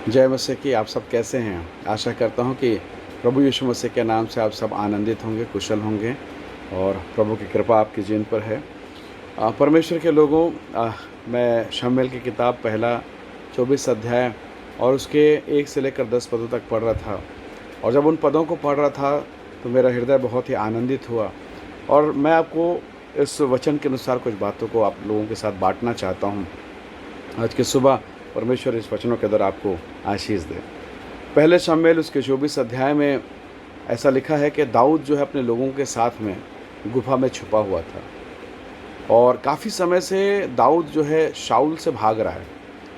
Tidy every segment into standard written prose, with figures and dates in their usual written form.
जय मसीह की। आप सब कैसे हैं? आशा करता हूं कि प्रभु यीशु मसीह के नाम से आप सब आनंदित होंगे, कुशल होंगे और प्रभु की कृपा आपकी जीवन पर है। परमेश्वर के लोगों, मैं शमूएल की किताब पहला 24 अध्याय और उसके 1 से लेकर 10 पदों तक पढ़ रहा था। और जब उन पदों को पढ़ रहा था तो मेरा हृदय बहुत ही आनंदित हुआ। और मैं आपको इस वचन के अनुसार कुछ बातों को आप लोगों के साथ बांटना चाहता हूँ। आज की सुबह परमेश्वर इस वचनों के द्वारा आपको आशीष दे। पहले शमूएल उसके 24 अध्याय में ऐसा लिखा है कि दाऊद जो है अपने लोगों के साथ में गुफा में छुपा हुआ था और काफ़ी समय से दाऊद जो है शाऊल से भाग रहा है।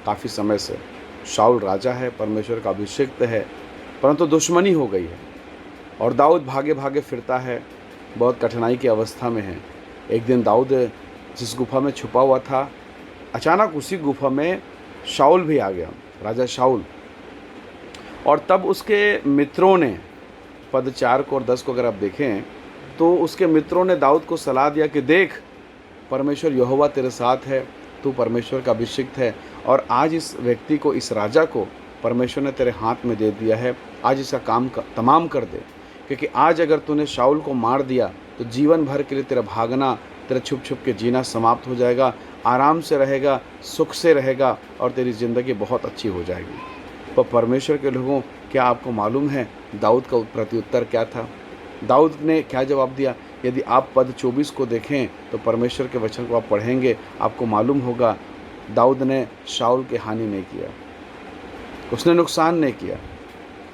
काफ़ी समय से शाऊल राजा है, परमेश्वर का अभिषिक्त है, परंतु दुश्मनी हो गई है और दाऊद भागे भागे फिरता है, बहुत कठिनाई की अवस्था में है। एक दिन दाऊद जिस गुफा में छुपा हुआ था, अचानक उसी गुफा में शाऊल भी आ गया, राजा शाऊल। और तब उसके मित्रों ने, पद 4 को और 10 को अगर आप देखें तो उसके मित्रों ने दाऊद को सलाह दिया कि देख, परमेश्वर यहोवा तेरे साथ है, तू परमेश्वर का अभिषिक्त है और आज इस व्यक्ति को, इस राजा को परमेश्वर ने तेरे हाथ में दे दिया है। आज इसका काम तमाम कर दे, क्योंकि आज अगर तूने शाऊल को मार दिया तो जीवन भर के लिए तेरा भागना, तेरा छुप छुप के जीना समाप्त हो जाएगा, आराम से रहेगा, सुख से रहेगा और तेरी ज़िंदगी बहुत अच्छी हो जाएगी। पर परमेश्वर के लोगों, क्या आपको मालूम है दाऊद का प्रत्युत्तर क्या था? दाऊद ने क्या जवाब दिया? यदि आप पद 24 को देखें तो परमेश्वर के वचन को आप पढ़ेंगे, आपको मालूम होगा दाऊद ने शाऊल के हानि नहीं किया, उसने नुकसान नहीं किया।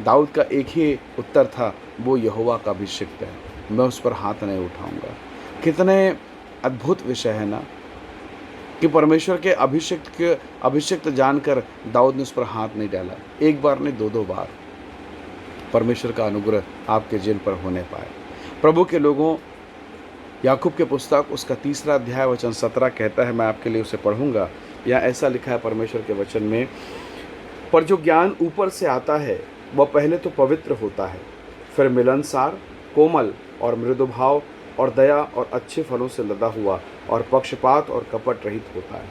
दाऊद का एक ही उत्तर था, वो यहोवा का अभिषिक्त है, मैं उस पर हाथ नहीं उठाऊंगा। कितने अद्भुत विषय है ना, कि परमेश्वर के अभिषिक्त जानकर दाऊद ने उस पर हाथ नहीं डाला। एक बार नहीं, 2-2 बार परमेश्वर का अनुग्रह आपके जीवन पर होने पाए। प्रभु के लोगों, याकूब के पुस्तक उसका 3 अध्याय वचन 17 कहता है, मैं आपके लिए उसे पढ़ूंगा। यहाँ ऐसा लिखा है परमेश्वर के वचन में, पर जो ज्ञान ऊपर से आता है वह पहले तो पवित्र होता है, फिर मिलनसार, कोमल और मृदुभाव और दया और अच्छे फलों से लदा हुआ और पक्षपात और कपट रहित होता है।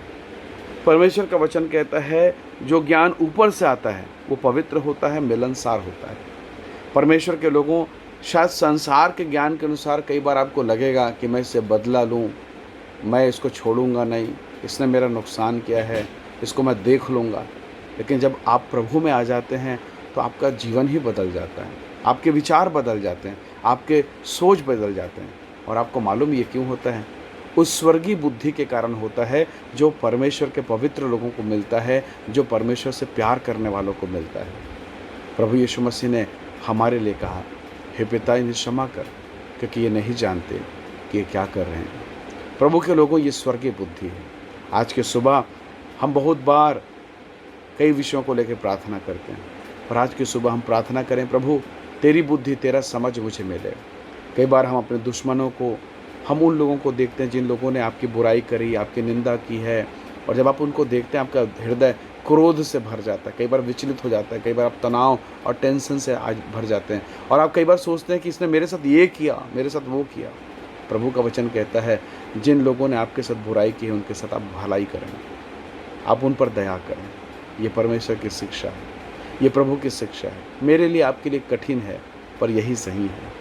परमेश्वर का वचन कहता है जो ज्ञान ऊपर से आता है वो पवित्र होता है, मिलनसार होता है। परमेश्वर के लोगों, शायद संसार के ज्ञान के अनुसार कई बार आपको लगेगा कि मैं इससे बदला लूँ, मैं इसको छोड़ूंगा नहीं, इसने मेरा नुकसान किया है, इसको मैं देख लूँगा। लेकिन जब आप प्रभु में आ जाते हैं तो आपका जीवन ही बदल जाता है, आपके विचार बदल जाते हैं, आपके सोच बदल जाते हैं। और आपको मालूम ये क्यों होता है? उस स्वर्गीय बुद्धि के कारण होता है जो परमेश्वर के पवित्र लोगों को मिलता है, जो परमेश्वर से प्यार करने वालों को मिलता है। प्रभु यीशु मसीह ने हमारे लिए कहा, हे पिता, इन्हें क्षमा कर, क्योंकि ये नहीं जानते कि ये क्या कर रहे हैं। प्रभु के लोगों, ये स्वर्गीय बुद्धि है। आज के सुबह हम बहुत बार कई विषयों को लेकर प्रार्थना करते हैं, पर आज की सुबह हम प्रार्थना करें, प्रभु तेरी बुद्धि, तेरा समझ मुझे मिले। कई बार हम अपने दुश्मनों को, हम उन लोगों को देखते हैं जिन लोगों ने आपकी बुराई करी, आपकी निंदा की है, और जब आप उनको देखते हैं आपका हृदय क्रोध से भर जाता है, कई बार विचलित हो जाता है, कई बार आप तनाव और टेंशन से आज भर जाते हैं और आप कई बार सोचते हैं कि इसने मेरे साथ ये किया, मेरे साथ वो किया। प्रभु का वचन कहता है जिन लोगों ने आपके साथ बुराई की है उनके साथ आप भलाई करें, आप उन पर दया करें। ये परमेश्वर की शिक्षा है, ये प्रभु की शिक्षा है। मेरे लिए, आपके लिए कठिन है, पर यही सही है,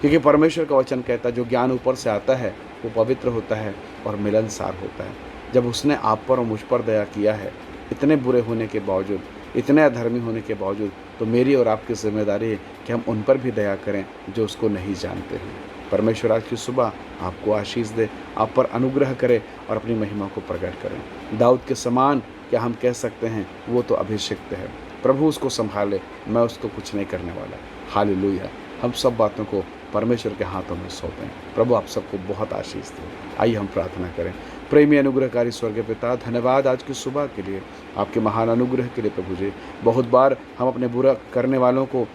क्योंकि परमेश्वर का वचन कहता है जो ज्ञान ऊपर से आता है वो पवित्र होता है और मिलनसार होता है। जब उसने आप पर और मुझ पर दया किया है, इतने बुरे होने के बावजूद, इतने अधर्मी होने के बावजूद, तो मेरी और आपकी जिम्मेदारी है कि हम उन पर भी दया करें जो उसको नहीं जानते हैं। परमेश्वर आज की सुबह आपको आशीष दे, आप पर अनुग्रह करे और अपनी महिमा को प्रकट करें। दाऊद के समान क्या हम कह सकते हैं? वो तो अभिषिक्त है, प्रभु उसको संभाले, मैं उसको कुछ नहीं करने वाला। हालेलुया। हम सब बातों को परमेश्वर के हाथों में सौंपें। प्रभु आप सबको बहुत आशीष दे। आइए हम प्रार्थना करें। प्रेमी अनुग्रहकारी स्वर्गीय पिता, धन्यवाद आज की सुबह के लिए, आपके महान अनुग्रह के लिए। प्रभु जी, बहुत बार हम अपने बुरा करने वालों को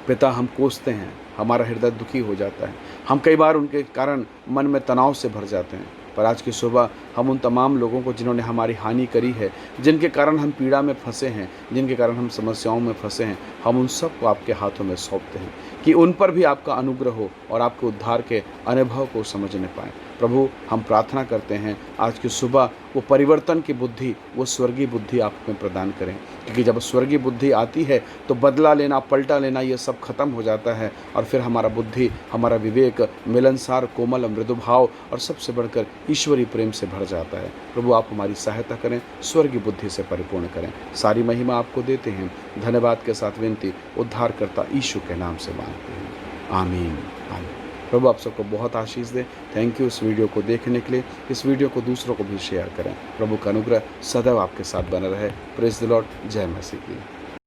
पिता हम कोसते हैं, हमारा हृदय दुखी हो जाता है, हम कई बार उनके कारण मन में तनाव से भर जाते हैं। पर आज की सुबह हम उन तमाम लोगों को जिन्होंने हमारी हानि करी है, जिनके कारण हम पीड़ा में फंसे हैं, जिनके कारण हम समस्याओं में फंसे हैं, हम उन सब को आपके हाथों में सौंपते हैं कि उन पर भी आपका अनुग्रह हो और आपके उद्धार के अनुभव को समझने पाएँ। प्रभु हम प्रार्थना करते हैं आज की सुबह वो परिवर्तन की बुद्धि, वो स्वर्गीय बुद्धि आप में प्रदान करें, क्योंकि जब स्वर्गीय बुद्धि आती है तो बदला लेना, पलटा लेना, ये सब खत्म हो जाता है और फिर हमारा बुद्धि, हमारा विवेक मिलनसार, कोमल, मृदु भाव और सबसे बढ़कर ईश्वरीय प्रेम से भर जाता है। प्रभु आप हमारी सहायता करें, स्वर्गीय बुद्धि से परिपूर्ण करें। सारी महिमा आपको देते हैं, धन्यवाद के साथ विनती उद्धारकर्ता यीशु के नाम से मांगते हैं, आमीन आमीन। प्रभु आप सबको बहुत आशीष दे। थैंक यू इस वीडियो को देखने के लिए। इस वीडियो को दूसरों को भी शेयर करें। प्रभु का अनुग्रह सदैव आपके साथ बना रहे। Praise the Lord. जय मसीह की।